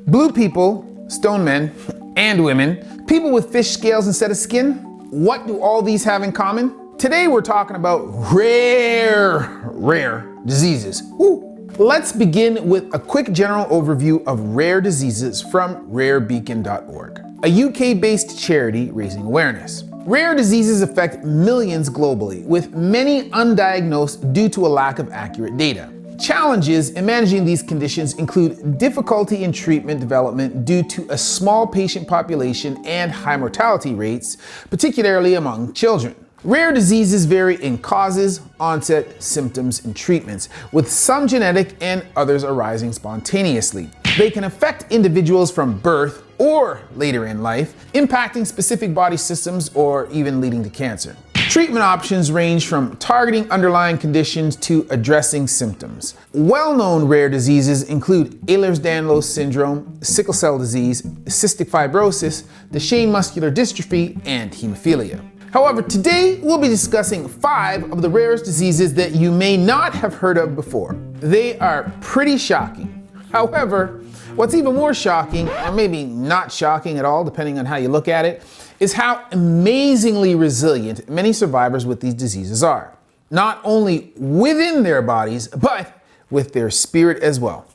Blue people, stone men, and women, people with fish scales instead of skin. What do all these have in common? Today we're talking about rare diseases. Woo. Let's begin with a quick general overview of rare diseases from rarebeacon.org, a UK-based charity raising awareness. Rare diseases affect millions globally, with many undiagnosed due to a lack of accurate data. Challenges in managing these conditions include difficulty in treatment development due to a small patient population and high mortality rates, particularly among children. Rare diseases vary in causes, onset, symptoms, and treatments, with some genetic and others arising spontaneously. They can affect individuals from birth or later in life, impacting specific body systems or even leading to cancer. Treatment options range from targeting underlying conditions to addressing symptoms. Well-known rare diseases include Ehlers-Danlos syndrome, sickle cell disease, cystic fibrosis, Duchenne muscular dystrophy, and hemophilia. However, today we'll be discussing 5 of the rarest diseases that you may not have heard of before. They are pretty shocking. However, what's even more shocking, or maybe not shocking at all, depending on how you look at it, is how amazingly resilient many survivors with these diseases are. Not only within their bodies, but with their spirit as well.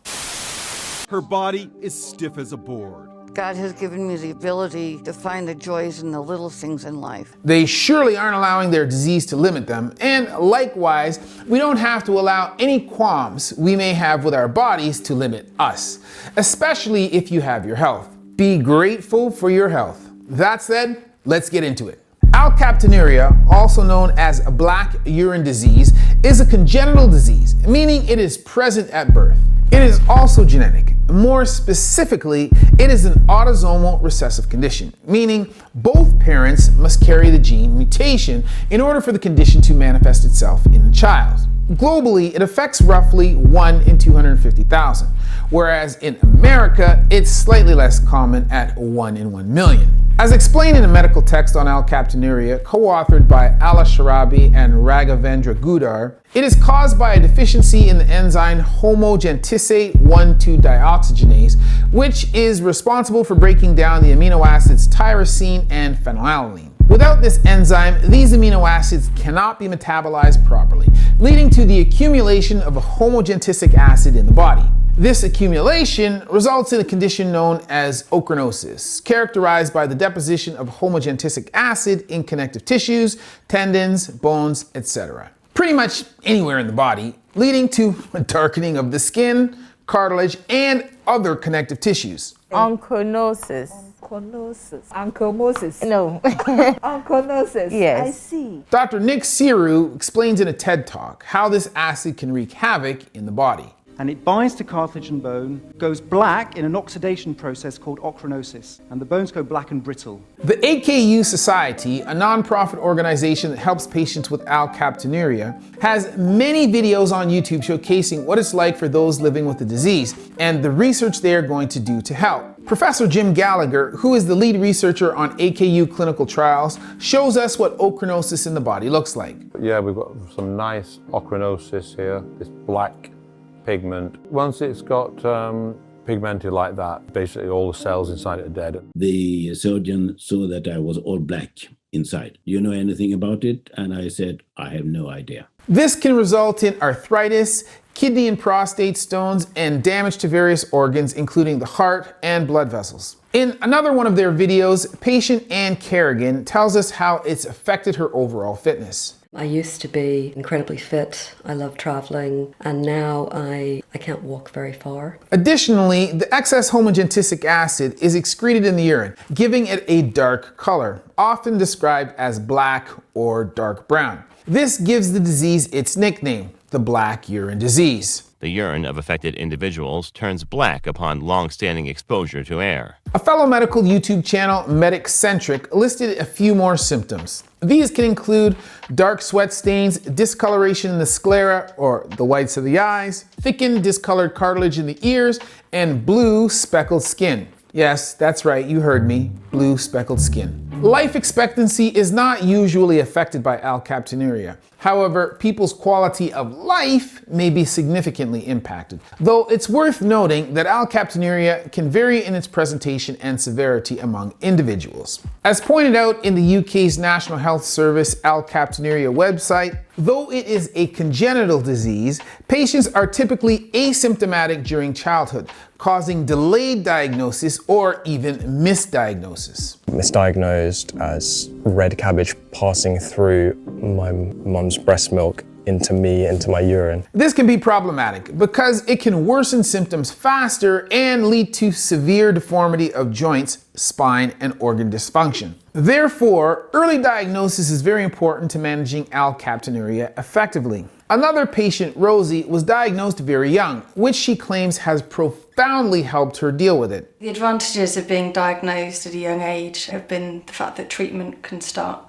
Her body is stiff as a board. God has given me the ability to find the joys in the little things in life. They surely aren't allowing their disease to limit them, and likewise, we don't have to allow any qualms we may have with our bodies to limit us, especially if you have your health. Be grateful for your health. That said, let's get into it. Alcaptonuria, also known as black urine disease, is a congenital disease, meaning it is present at birth. It is also genetic. More specifically, it is an autosomal recessive condition, meaning both parents must carry the gene mutation in order for the condition to manifest itself in the child. Globally, it affects roughly 1 in 250,000, whereas in America, it's slightly less common at 1 in 1 million. As explained in a medical text on Alcaptonuria, co-authored by Ala Sharabi and Raghavendra Gudar, it is caused by a deficiency in the enzyme homogentisate 1,2-dioxygenase, which is responsible for breaking down the amino acids tyrosine and phenylalanine. Without this enzyme, these amino acids cannot be metabolized properly, leading to the accumulation of a homogentisic acid in the body. This accumulation results in a condition known as ochronosis, characterized by the deposition of homogentisic acid in connective tissues, tendons, bones, etc. Pretty much anywhere in the body, leading to a darkening of the skin, cartilage, and other connective tissues. Onconosis. Ankylosis. No. Onconosis. Yes. I see. Dr. Nick Siru explains in a TED Talk how this acid can wreak havoc in the body. And it binds to cartilage and bone, goes black in an oxidation process called ochronosis, and the bones go black and brittle. The AKU Society, a non-profit organization that helps patients with Alcaptonuria, has many videos on YouTube showcasing what it's like for those living with the disease and the research they are going to do to help. Professor Jim Gallagher, who is the lead researcher on AKU clinical trials, shows us what ochronosis in the body looks like. Yeah, we've got some nice ochronosis here, this black pigment. Once it's got pigmented like that, basically all the cells inside it are dead. The surgeon saw that I was all black inside. Do you know anything about it? And I said, I have no idea. This can result in arthritis, kidney and prostate stones, and damage to various organs, including the heart and blood vessels. In another one of their videos, patient Ann Kerrigan tells us how it's affected her overall fitness. I used to be incredibly fit. I love traveling, and now I can't walk very far. Additionally, the excess homogentisic acid is excreted in the urine, giving it a dark color, often described as black or dark brown. This gives the disease its nickname, the black urine disease. The urine of affected individuals turns black upon long-standing exposure to air. A fellow medical YouTube channel, Mediccentric, listed a few more symptoms. These can include dark sweat stains, discoloration in the sclera, or the whites of the eyes, thickened discolored cartilage in the ears, and blue speckled skin. Yes, that's right, you heard me, blue speckled skin. Life expectancy is not usually affected by Alcaptonuria. However, people's quality of life may be significantly impacted, though it's worth noting that Alcaptonuria can vary in its presentation and severity among individuals. As pointed out in the UK's National Health Service Alcaptonuria website, though it is a congenital disease, patients are typically asymptomatic during childhood, causing delayed diagnosis or even misdiagnosis. Misdiagnosed as red cabbage passing through my mum's breast milk into my urine. This can be problematic because it can worsen symptoms faster and lead to severe deformity of joints, spine, and organ dysfunction. Therefore, early diagnosis is very important to managing Alcaptonuria effectively. Another patient, Rosie, was diagnosed very young, which she claims has profoundly helped her deal with it. The advantages of being diagnosed at a young age have been the fact that treatment can start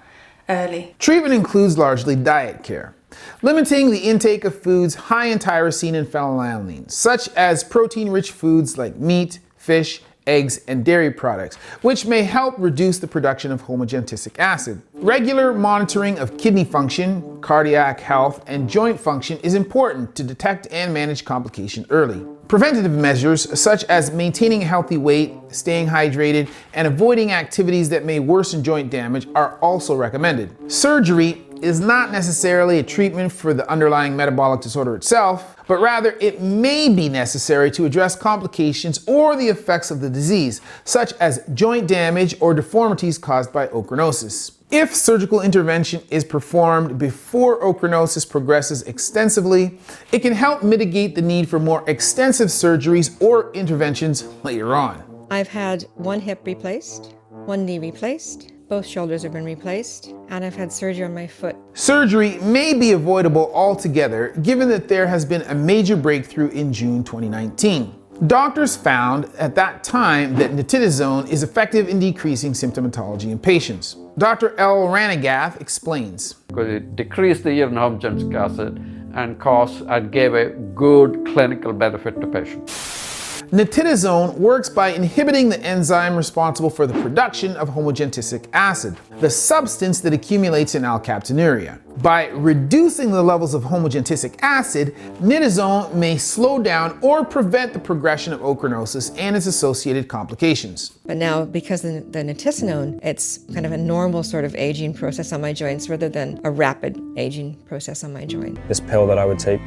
early. Treatment includes largely diet care, limiting the intake of foods high in tyrosine and phenylalanine, such as protein-rich foods like meat, fish, eggs, and dairy products, which may help reduce the production of homogentic acid. Regular monitoring of kidney function, cardiac health, and joint function is important to detect and manage complication early. Preventative measures such as maintaining a healthy weight, staying hydrated, and avoiding activities that may worsen joint damage are also recommended. Surgery is not necessarily a treatment for the underlying metabolic disorder itself, but rather it may be necessary to address complications or the effects of the disease, such as joint damage or deformities caused by ochronosis. If surgical intervention is performed before ochronosis progresses extensively, it can help mitigate the need for more extensive surgeries or interventions later on. I've had one hip replaced, one knee replaced, both shoulders have been replaced, and I've had surgery on my foot. Surgery may be avoidable altogether, given that there has been a major breakthrough in June 2019. Doctors found at that time that nitidzone is effective in decreasing symptomatology in patients. Dr. L. Ranagath explains. Because it decreased the urine homogentic acid and gave a good clinical benefit to patients. Nitidzone works by inhibiting the enzyme responsible for the production of homogentic acid, the substance that accumulates in Alcaptonuria. By reducing the levels of homogentic acid, nitidzone may slow down or prevent the progression of ochronosis and its associated complications. But now, because of the nitisinone, it's kind of a normal sort of aging process on my joints rather than a rapid aging process on my joint. This pill that I would take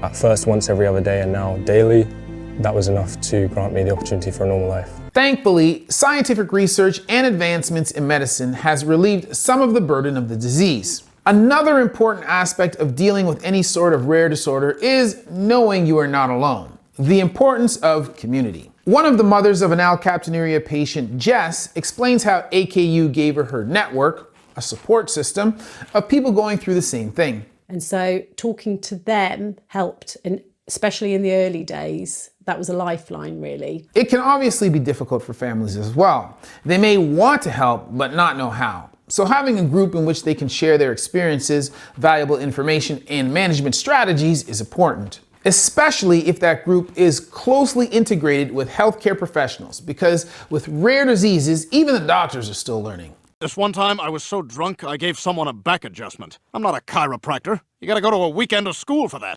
at first once every other day and now daily, that was enough to grant me the opportunity for a normal life. Thankfully, scientific research and advancements in medicine has relieved some of the burden of the disease. Another important aspect of dealing with any sort of rare disorder is knowing you are not alone. The importance of community. One of the mothers of an Alcaptonuria patient, Jess, explains how AKU gave her network, a support system, of people going through the same thing. And so talking to them helped, and especially in the early days. That was a lifeline, really. It can obviously be difficult for families as well. They may want to help, but not know how. So having a group in which they can share their experiences, valuable information, and management strategies is important, especially if that group is closely integrated with healthcare professionals, because with rare diseases, even the doctors are still learning. This one time I was so drunk I gave someone a back adjustment. I'm not a chiropractor. You gotta go to a weekend of school for that.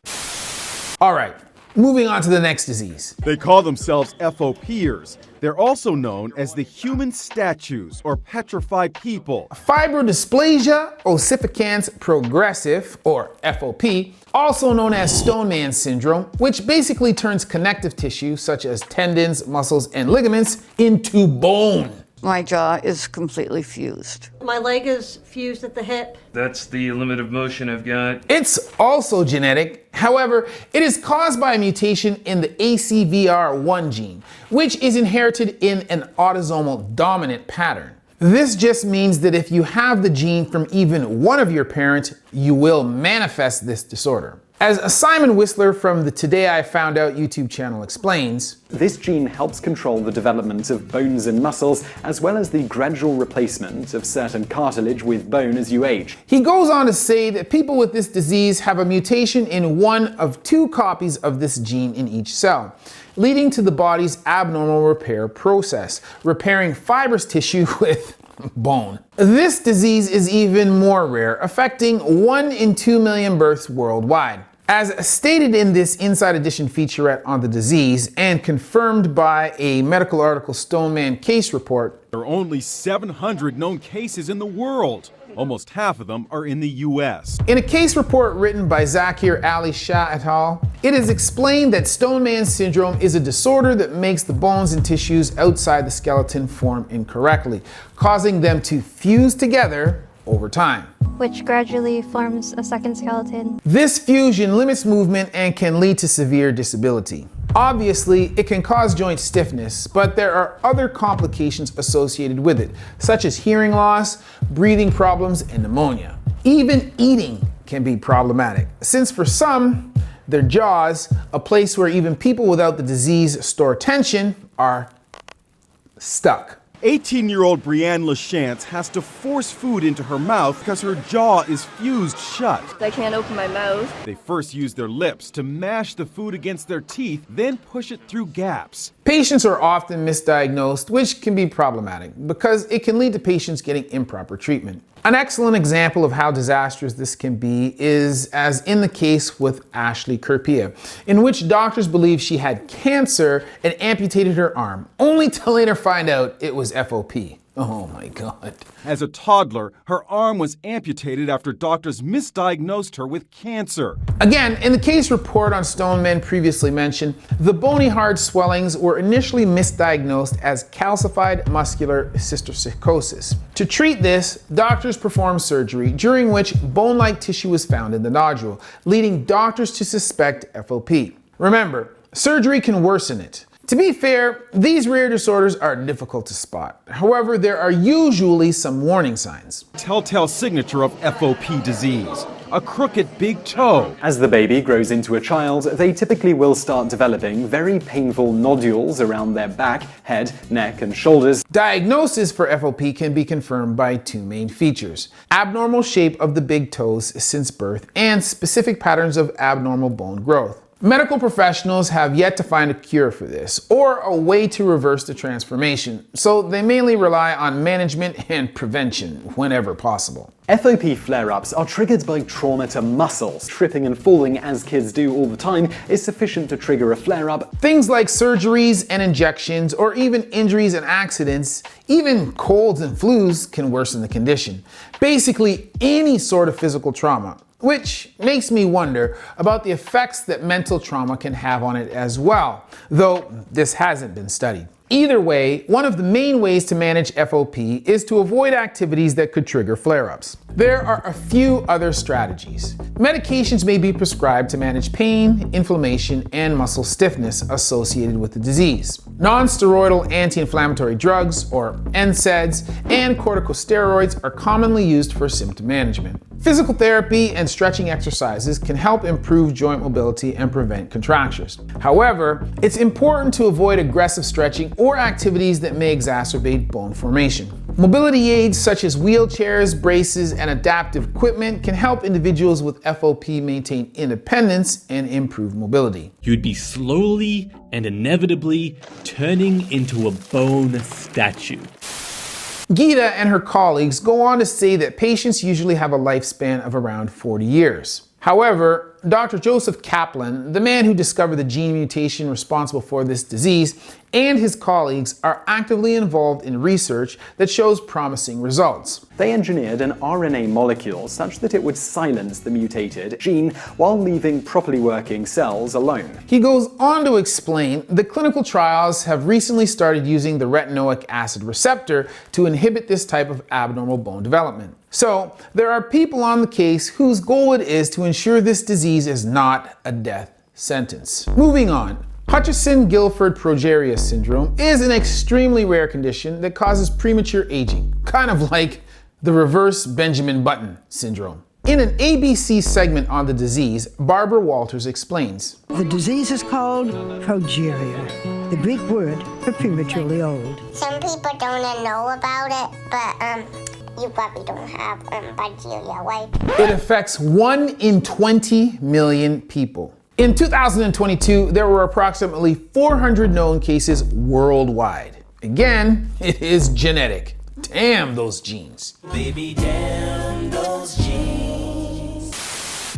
All right. Moving on to the next disease. They call themselves FOPers. They're also known as the human statues or petrified people. Fibrodysplasia ossificans progressive, or FOP, also known as Stone Man syndrome, which basically turns connective tissue such as tendons, muscles, and ligaments into bone. My jaw is completely fused. My leg is fused at the hip. That's the limit of motion I've got. It's also genetic. However, it is caused by a mutation in the ACVR1 gene, which is inherited in an autosomal dominant pattern. This just means that if you have the gene from even one of your parents, you will manifest this disorder. As Simon Whistler from the Today I Found Out YouTube channel explains, this gene helps control the development of bones and muscles, as well as the gradual replacement of certain cartilage with bone as you age. He goes on to say that people with this disease have a mutation in one of two copies of this gene in each cell, leading to the body's abnormal repair process, repairing fibrous tissue with bone. This disease is even more rare, affecting 1 in 2 million births worldwide. As stated in this Inside Edition featurette on the disease and confirmed by a medical article Stoneman case report, there are only 700 known cases in the world. Almost half of them are in the U.S. In a case report written by Zakir Ali Shah et al., it is explained that Stoneman syndrome is a disorder that makes the bones and tissues outside the skeleton form incorrectly, causing them to fuse together over time, which gradually forms a second skeleton. This fusion limits movement and can lead to severe disability. Obviously, it can cause joint stiffness, but there are other complications associated with it, such as hearing loss, breathing problems, and pneumonia. Even eating can be problematic, since for some, their jaws, a place where even people without the disease store tension, are stuck. 18-year-old Brianne Lachance has to force food into her mouth because her jaw is fused shut. I can't open my mouth. They first use their lips to mash the food against their teeth, then push it through gaps. Patients are often misdiagnosed, which can be problematic because it can lead to patients getting improper treatment. An excellent example of how disastrous this can be is as in the case with Ashley Kirpia, in which doctors believed she had cancer and amputated her arm, only to later find out it was FOP. Oh my God. As a toddler, her arm was amputated after doctors misdiagnosed her with cancer. Again, in the case report on Stoneman previously mentioned, the bony hard swellings were initially misdiagnosed as calcified muscular cysticercosis. To treat this, doctors performed surgery during which bone-like tissue was found in the nodule, leading doctors to suspect FOP. Remember, surgery can worsen it. To be fair, these rare disorders are difficult to spot. However, there are usually some warning signs. Telltale signature of FOP disease, a crooked big toe. As the baby grows into a child, they typically will start developing very painful nodules around their back, head, neck, and shoulders. Diagnosis for FOP can be confirmed by two main features: abnormal shape of the big toes since birth and specific patterns of abnormal bone growth. Medical professionals have yet to find a cure for this or a way to reverse the transformation, so they mainly rely on management and prevention whenever possible. FOP flare-ups are triggered by trauma to muscles. Tripping and falling, as kids do all the time, is sufficient to trigger a flare-up. Things like surgeries and injections, or even injuries and accidents, even colds and flus can worsen the condition. Basically, any sort of physical trauma. Which makes me wonder about the effects that mental trauma can have on it as well, though this hasn't been studied. Either way, one of the main ways to manage FOP is to avoid activities that could trigger flare-ups. There are a few other strategies. Medications may be prescribed to manage pain, inflammation, and muscle stiffness associated with the disease. Non-steroidal anti-inflammatory drugs, or NSAIDs, and corticosteroids are commonly used for symptom management. Physical therapy and stretching exercises can help improve joint mobility and prevent contractures. However, it's important to avoid aggressive stretching or activities that may exacerbate bone formation. Mobility aids such as wheelchairs, braces, and adaptive equipment can help individuals with FOP maintain independence and improve mobility. You'd be slowly and inevitably turning into a bone statue. Geeta and her colleagues go on to say that patients usually have a lifespan of around 40 years. However, Dr. Joseph Kaplan, the man who discovered the gene mutation responsible for this disease, and his colleagues are actively involved in research that shows promising results. They engineered an RNA molecule such that it would silence the mutated gene while leaving properly working cells alone. He goes on to explain that clinical trials have recently started using the retinoic acid receptor to inhibit this type of abnormal bone development. So, there are people on the case whose goal it is to ensure this disease is not a death sentence. Moving on. Hutchinson-Gilford progeria syndrome is an extremely rare condition that causes premature aging, kind of like the reverse Benjamin Button syndrome. In an ABC segment on the disease, Barbara Walters explains. The disease is called Progeria, the Greek word for prematurely old. Some people don't know about it, but you probably don't have Progeria, right? It affects 1 in 20 million people. In 2022, there were approximately 400 known cases worldwide. Again, it is genetic. Damn those genes. Baby, damn those genes.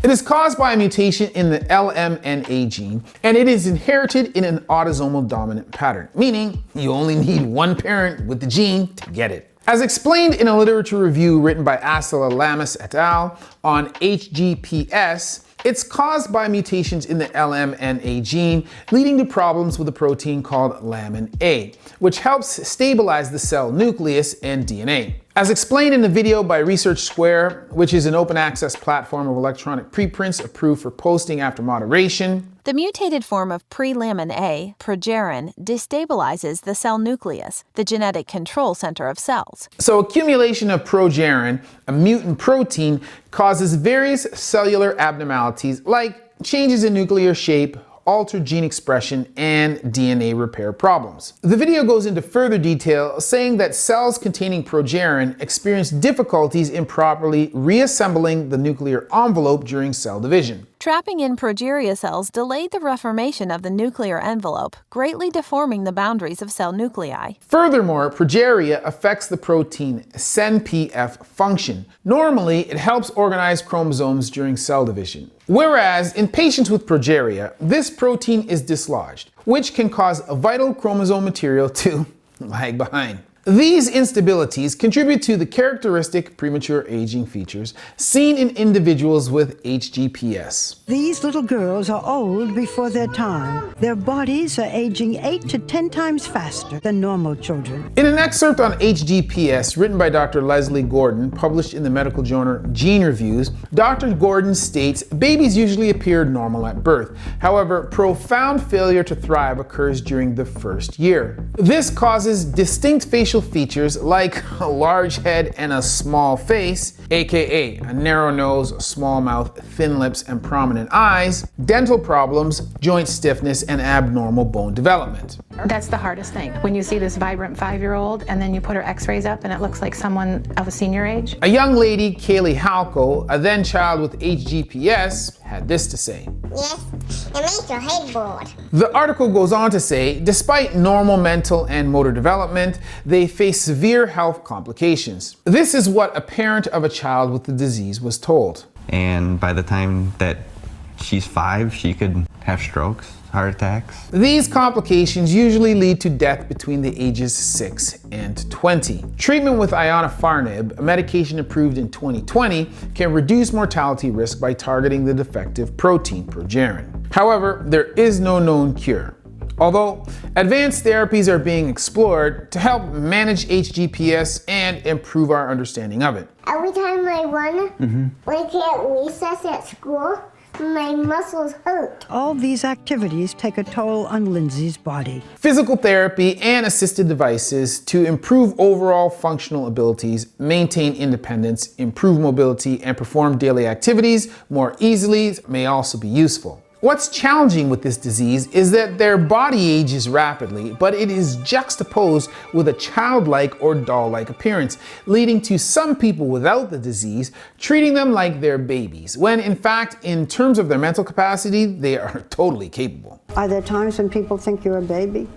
It is caused by a mutation in the LMNA gene, and it is inherited in an autosomal dominant pattern, meaning you only need one parent with the gene to get it. As explained in a literature review written by Asela Lamas et al. On HGPS, it's caused by mutations in the LMNA gene, leading to problems with a protein called lamin A, which helps stabilize the cell nucleus and DNA. As explained in the video by Research Square, which is an open access platform of electronic preprints approved for posting after moderation, the mutated form of pre-lamin A, progerin, destabilizes the cell nucleus, the genetic control center of cells. So accumulation of progerin, a mutant protein, causes various cellular abnormalities like changes in nuclear shape, altered gene expression, and DNA repair problems. The video goes into further detail, saying that cells containing progerin experience difficulties in properly reassembling the nuclear envelope during cell division. Trapping in Progeria cells delayed the reformation of the nuclear envelope, greatly deforming the boundaries of cell nuclei. Furthermore, Progeria affects the protein SNPF function. Normally, it helps organize chromosomes during cell division. Whereas in patients with Progeria, this protein is dislodged, which can cause a vital chromosome material to lag behind. These instabilities contribute to the characteristic premature aging features seen in individuals with HGPS. These little girls are old before their time. Their bodies are aging 8 to 10 times faster than normal children. In an excerpt on HGPS written by Dr. Leslie Gordon, published in the medical journal Gene Reviews, Dr. Gordon states babies usually appear normal at birth. However, profound failure to thrive occurs during the first year. This causes distinct facial features like a large head and a small face, aka a narrow nose, small mouth, thin lips, and prominent eyes, dental problems, joint stiffness, and abnormal bone development. That's the hardest thing. When you see this vibrant 5-year-old and then you put her x-rays up and it looks like someone of a senior age. A young lady, Kaylee Halko, a then child with HGPS, had this to say. Yes, it makes your head bored. The article goes on to say, despite normal mental and motor development, they face severe health complications. This is what a parent of a child with the disease was told. And by the time that she's 5, she could have strokes, heart attacks. These complications usually lead to death between the ages 6 and 20. Treatment with ionofarnib, a medication approved in 2020, can reduce mortality risk by targeting the defective protein progerin. However, there is no known cure. Although advanced therapies are being explored to help manage HGPS and improve our understanding of it. Every time I run, like at recess at school, my muscles hurt. All these activities take a toll on Lindsay's body. Physical therapy and assisted devices to improve overall functional abilities, maintain independence, improve mobility, and perform daily activities more easily may also be useful. What's challenging with this disease is that their body ages rapidly, but it is juxtaposed with a childlike or doll-like appearance, leading to some people without the disease treating them like they're babies, when in fact, in terms of their mental capacity, they are totally capable. Are there times when people think you're a baby?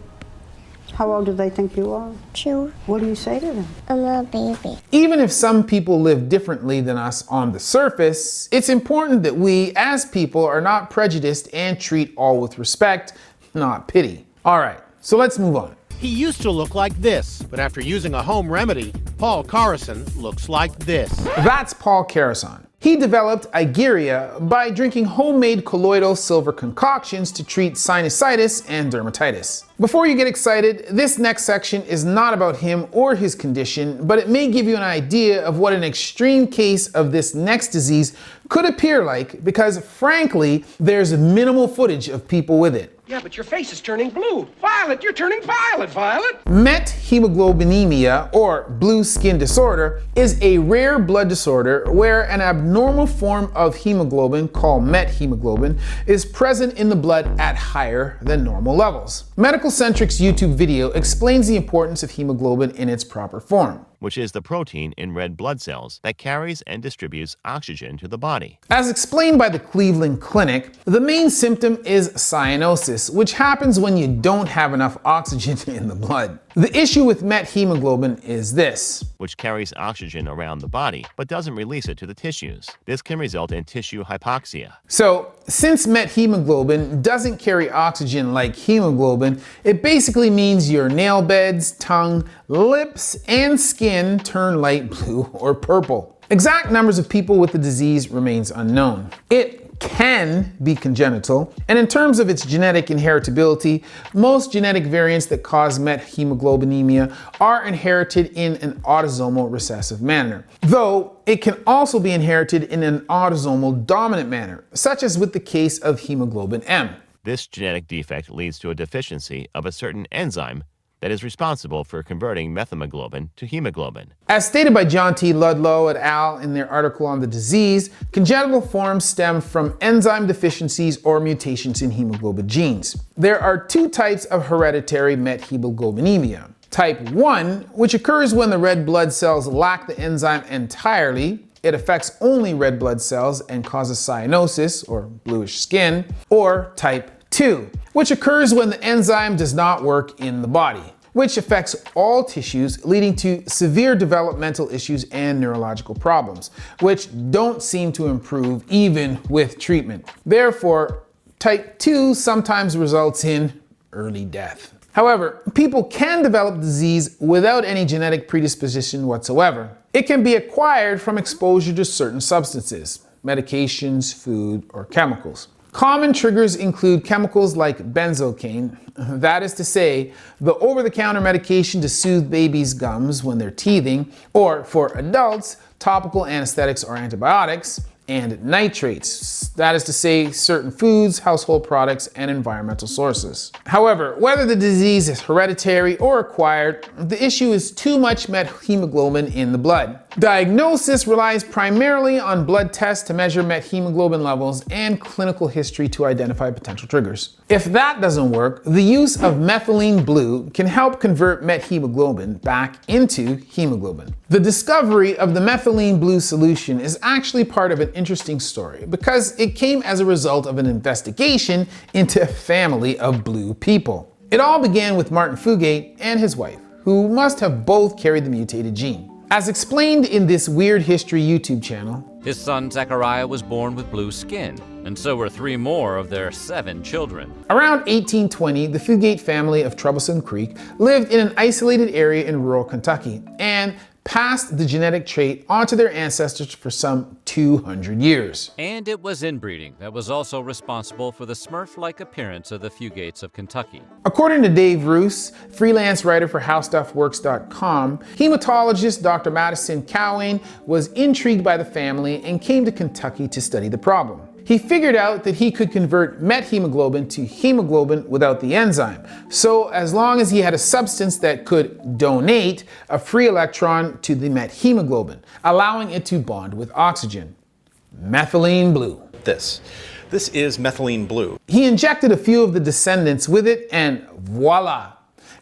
How old do they think you are? 2. What do you say to them? I'm a baby. Even if some people live differently than us on the surface, it's important that we, as people, are not prejudiced and treat all with respect, not pity. All right, so let's move on. He used to look like this, but after using a home remedy, Paul Carrison looks like this. That's Paul Carrison. He developed Igeria by drinking homemade colloidal silver concoctions to treat sinusitis and dermatitis. Before you get excited, this next section is not about him or his condition, but it may give you an idea of what an extreme case of this next disease could appear like, because frankly, there's minimal footage of people with it. Yeah, but your face is turning blue. Violet, you're turning violet, Violet. Methemoglobinemia, or blue skin disorder, is a rare blood disorder where an abnormal form of hemoglobin, called methemoglobin, is present in the blood at higher than normal levels. Medical Centric's YouTube video explains the importance of hemoglobin in its proper form, which is the protein in red blood cells that carries and distributes oxygen to the body. As explained by the Cleveland Clinic, the main symptom is cyanosis, which happens when you don't have enough oxygen in the blood. The issue with methemoglobin is this, which carries oxygen around the body but doesn't release it to the tissues. This can result in tissue hypoxia. So, since methemoglobin doesn't carry oxygen like hemoglobin, it basically means your nail beds, tongue, lips, and skin turn light blue or purple. Exact numbers of people with the disease remains unknown. It can be congenital, and in terms of its genetic inheritability, most genetic variants that cause methemoglobinemia are inherited in an autosomal recessive manner, though it can also be inherited in an autosomal dominant manner, such as with the case of hemoglobin M. This genetic defect leads to a deficiency of a certain enzyme that is responsible for converting methemoglobin to hemoglobin. As stated by John T. Ludlow et al. In their article on the disease, congenital forms stem from enzyme deficiencies or mutations in hemoglobin genes. There are two types of hereditary methemoglobinemia. Type 1, which occurs when the red blood cells lack the enzyme entirely. It affects only red blood cells and causes cyanosis, or bluish skin. Or type 2, which occurs when the enzyme does not work in the body, which affects all tissues, leading to severe developmental issues and neurological problems, which don't seem to improve even with treatment. Therefore, type 2 sometimes results in early death. However, people can develop disease without any genetic predisposition whatsoever. It can be acquired from exposure to certain substances, medications, food, or chemicals. Common triggers include chemicals like benzocaine, that is to say, the over-the-counter medication to soothe babies' gums when they're teething, or for adults, topical anesthetics or antibiotics, and nitrates, that is to say, certain foods, household products, and environmental sources. However, whether the disease is hereditary or acquired, the issue is too much methemoglobin in the blood. Diagnosis relies primarily on blood tests to measure methemoglobin levels and clinical history to identify potential triggers. If that doesn't work, the use of methylene blue can help convert methemoglobin back into hemoglobin. The discovery of the methylene blue solution is actually part of an interesting story because it came as a result of an investigation into a family of blue people. It all began with Martin Fugate and his wife, who must have both carried the mutated gene. As explained in this Weird History YouTube channel, his son Zechariah was born with blue skin, and so were 3 more of their 7 children. Around 1820, the Fugate family of Troublesome Creek lived in an isolated area in rural Kentucky and passed the genetic trait onto their ancestors for some 200 years. And it was inbreeding that was also responsible for the Smurf-like appearance of the Fugates of Kentucky. According to Dave Roos, freelance writer for HowStuffWorks.com, hematologist Dr. Madison Cowan was intrigued by the family and came to Kentucky to study the problem. He figured out that he could convert methemoglobin to hemoglobin without the enzyme. So as long as he had a substance that could donate a free electron to the methemoglobin, allowing it to bond with oxygen. Methylene blue. This is methylene blue. He injected a few of the descendants with it and voila.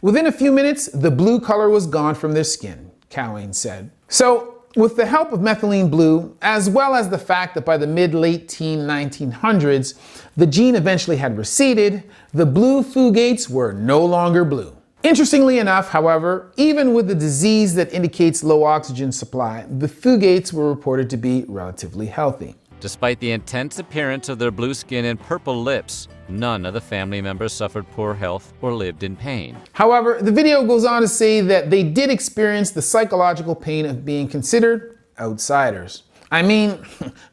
Within a few minutes, the blue color was gone from their skin, Cowan said. So, with the help of methylene blue, as well as the fact that by the mid-late 1900s, the gene eventually had receded, the blue Fugates were no longer blue. Interestingly enough, however, even with the disease that indicates low oxygen supply, the Fugates were reported to be relatively healthy. Despite the intense appearance of their blue skin and purple lips, none of the family members suffered poor health or lived in pain. However, the video goes on to say that they did experience the psychological pain of being considered outsiders. I mean,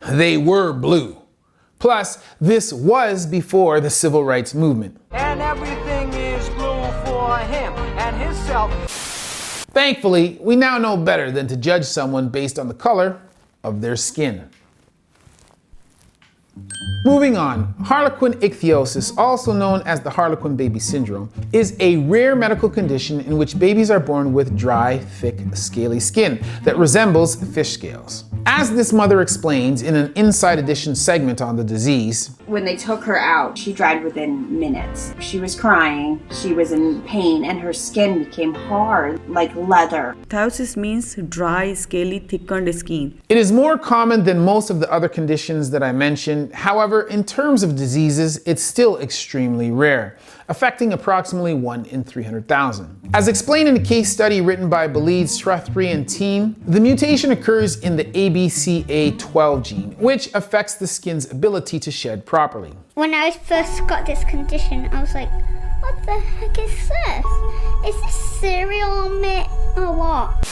they were blue. Plus, this was before the civil rights movement. And everything is blue for him and himself. Thankfully, we now know better than to judge someone based on the color of their skin. Moving on, Harlequin ichthyosis, also known as the Harlequin baby syndrome, is a rare medical condition in which babies are born with dry, thick, scaly skin that resembles fish scales. As this mother explains in an Inside Edition segment on the disease, when they took her out, she dried within minutes. She was crying, she was in pain, and her skin became hard, like leather. Ichthyosis means dry, scaly, thickened skin. It is more common than most of the other conditions that I mentioned. However, in terms of diseases, it's still extremely rare, affecting approximately 1 in 300,000. As explained in a case study written by Beleed, Shrewsbury and team, the mutation occurs in the ABCA12 gene, which affects the skin's ability to shed properly. When I first got this condition, I was like, what the heck is this? Is this cereal on me or what?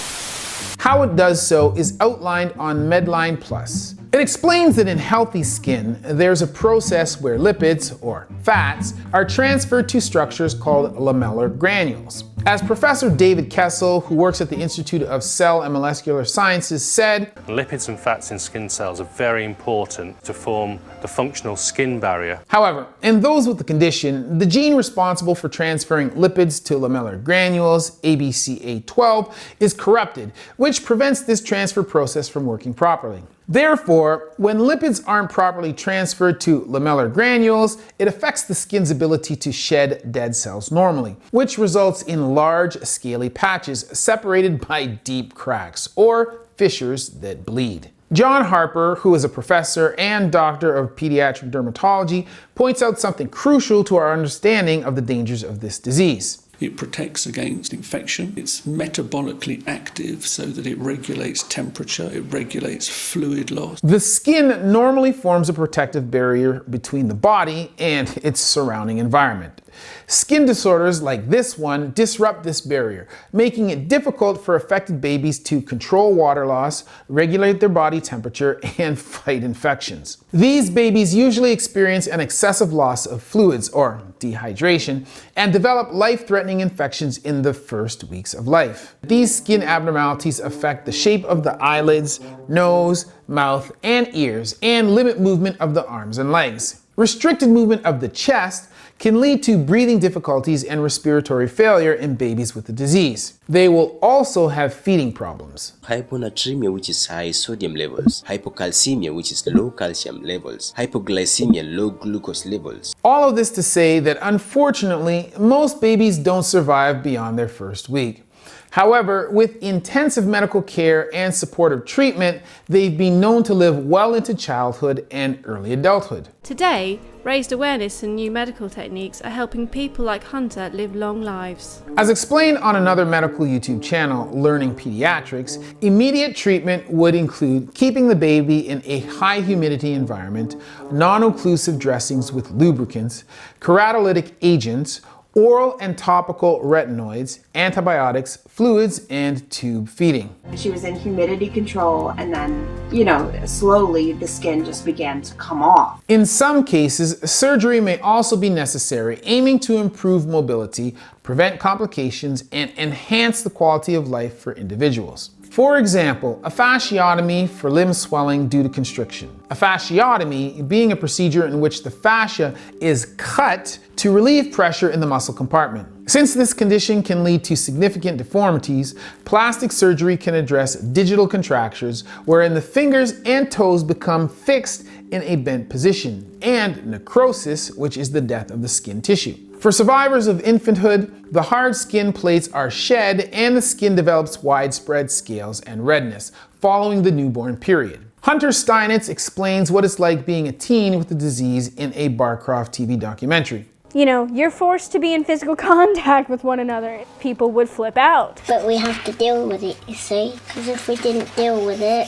How it does so is outlined on Medline Plus. It explains that in healthy skin, there's a process where lipids, or fats, are transferred to structures called lamellar granules. As Professor David Kessel, who works at the Institute of Cell and Molecular Sciences, said, lipids and fats in skin cells are very important to form the functional skin barrier. However, in those with the condition, the gene responsible for transferring lipids to lamellar granules, ABCA12, is corrupted, which prevents this transfer process from working properly. Therefore, when lipids aren't properly transferred to lamellar granules, it affects the skin's ability to shed dead cells normally, which results in large, scaly patches separated by deep cracks, or fissures that bleed. John Harper, who is a professor and doctor of pediatric dermatology, points out something crucial to our understanding of the dangers of this disease. It protects against infection. It's metabolically active so that it regulates temperature, it regulates fluid loss. The skin normally forms a protective barrier between the body and its surrounding environment. Skin disorders like this one disrupt this barrier, making it difficult for affected babies to control water loss, regulate their body temperature, and fight infections. These babies usually experience an excessive loss of fluids, or dehydration, and develop life-threatening infections in the first weeks of life. These skin abnormalities affect the shape of the eyelids, nose, mouth, and ears, and limit movement of the arms and legs. Restricted movement of the chest can lead to breathing difficulties and respiratory failure in babies with the disease. They will also have feeding problems. Hyponatremia, which is high sodium levels. Hypocalcemia, which is low calcium levels. Hypoglycemia, low glucose levels. All of this to say that unfortunately, most babies don't survive beyond their first week. However, with intensive medical care and supportive treatment, they've been known to live well into childhood and early adulthood. Today, raised awareness and new medical techniques are helping people like Hunter live long lives. As explained on another medical YouTube channel, Learning Pediatrics, immediate treatment would include keeping the baby in a high humidity environment, non-occlusive dressings with lubricants, keratolytic agents, oral and topical retinoids, antibiotics, fluids, and tube feeding. She was in humidity control, and then, slowly the skin just began to come off. In some cases, surgery may also be necessary, aiming to improve mobility, prevent complications, and enhance the quality of life for individuals. For example, a fasciotomy for limb swelling due to constriction. A fasciotomy being a procedure in which the fascia is cut to relieve pressure in the muscle compartment. Since this condition can lead to significant deformities, plastic surgery can address digital contractures wherein the fingers and toes become fixed in a bent position, and necrosis, which is the death of the skin tissue. For survivors of infanthood, the hard skin plates are shed and the skin develops widespread scales and redness following the newborn period. Hunter Steinitz explains what it's like being a teen with the disease in a Barcroft TV documentary. You're forced to be in physical contact with one another. People would flip out. But we have to deal with it, you see, because if we didn't deal with it,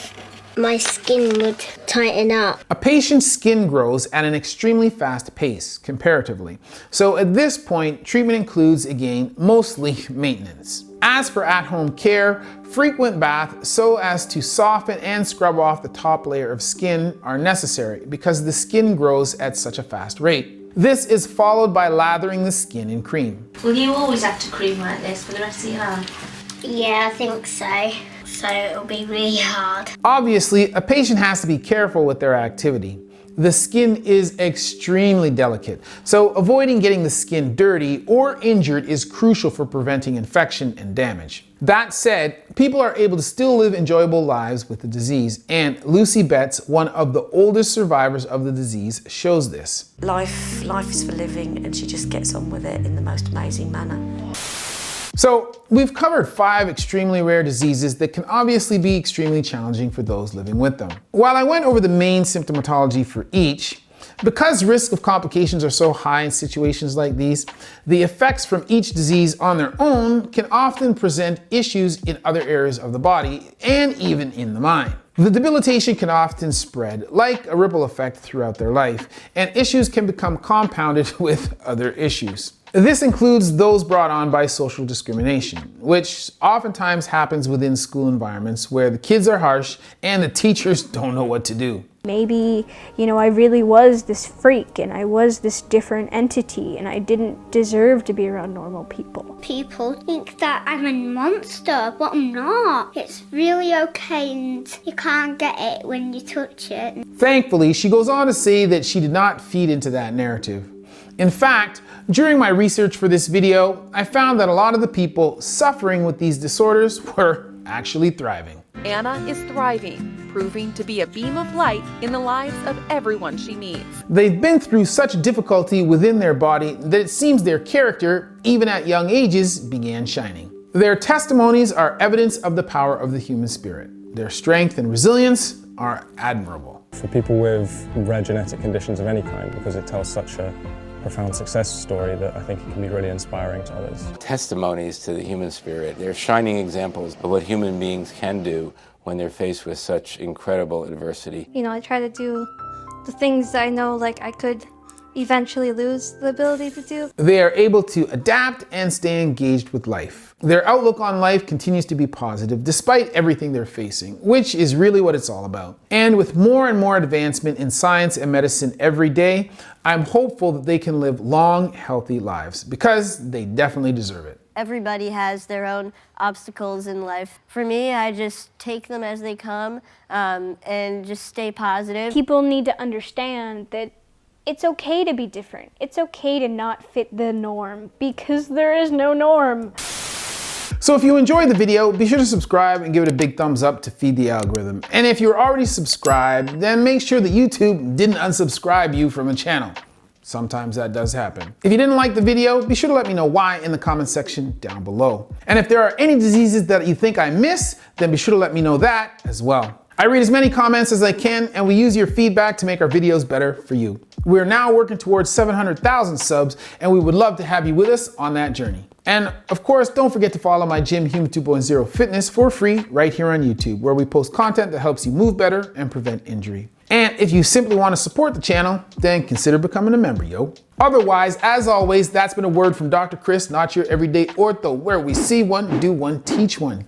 my skin would tighten up. A patient's skin grows at an extremely fast pace, comparatively. So at this point, treatment includes, again, mostly maintenance. As for at-home care, frequent baths so as to soften and scrub off the top layer of skin are necessary because the skin grows at such a fast rate. This is followed by lathering the skin in cream. Will you always have to cream like this for the rest of your life? Yeah, I think so. So it'll be really hard. Obviously, a patient has to be careful with their activity. The skin is extremely delicate, so avoiding getting the skin dirty or injured is crucial for preventing infection and damage. That said, people are able to still live enjoyable lives with the disease, and Lucy Betts, one of the oldest survivors of the disease, shows this. Life is for living, and she just gets on with it in the most amazing manner. So we've covered 5 extremely rare diseases that can obviously be extremely challenging for those living with them. While I went over the main symptomatology for each, because risk of complications are so high in situations like these, the effects from each disease on their own can often present issues in other areas of the body and even in the mind. The debilitation can often spread like a ripple effect throughout their life, and issues can become compounded with other issues. This includes those brought on by social discrimination, which oftentimes happens within school environments where the kids are harsh and the teachers don't know what to do. Maybe, I really was this freak and I was this different entity and I didn't deserve to be around normal people. People think that I'm a monster, but I'm not. It's really okay and you can't get it when you touch it. Thankfully, she goes on to say that she did not feed into that narrative. In fact, during my research for this video, I found that a lot of the people suffering with these disorders were actually thriving. Anna is thriving, proving to be a beam of light in the lives of everyone she meets. They've been through such difficulty within their body that it seems their character, even at young ages, began shining. Their testimonies are evidence of the power of the human spirit. Their strength and resilience are admirable. For people with rare genetic conditions of any kind, because it tells such a profound success story that I think it can be really inspiring to others. Testimonies to the human spirit. They're shining examples of what human beings can do when they're faced with such incredible adversity. I try to do the things that I know I could eventually lose the ability to do. They are able to adapt and stay engaged with life. Their outlook on life continues to be positive despite everything they're facing, which is really what it's all about. And with more and more advancement in science and medicine every day, I'm hopeful that they can live long, healthy lives because they definitely deserve it. Everybody has their own obstacles in life. For me, I just take them as they come and just stay positive. People need to understand that it's okay to be different. It's okay to not fit the norm because there is no norm. So if you enjoyed the video, be sure to subscribe and give it a big thumbs up to feed the algorithm. And if you're already subscribed, then make sure that YouTube didn't unsubscribe you from a channel. Sometimes that does happen. If you didn't like the video, be sure to let me know why in the comment section down below. And if there are any diseases that you think I missed, then be sure to let me know that as well. I read as many comments as I can, and we use your feedback to make our videos better for you. We're now working towards 700,000 subs, and we would love to have you with us on that journey. And of course, don't forget to follow my gym Human 2.0 Fitness for free right here on YouTube, where we post content that helps you move better and prevent injury. And if you simply want to support the channel, then consider becoming a member, yo. Otherwise, as always, that's been a word from Dr. Chris, not your everyday ortho, where we see one, do one, teach one.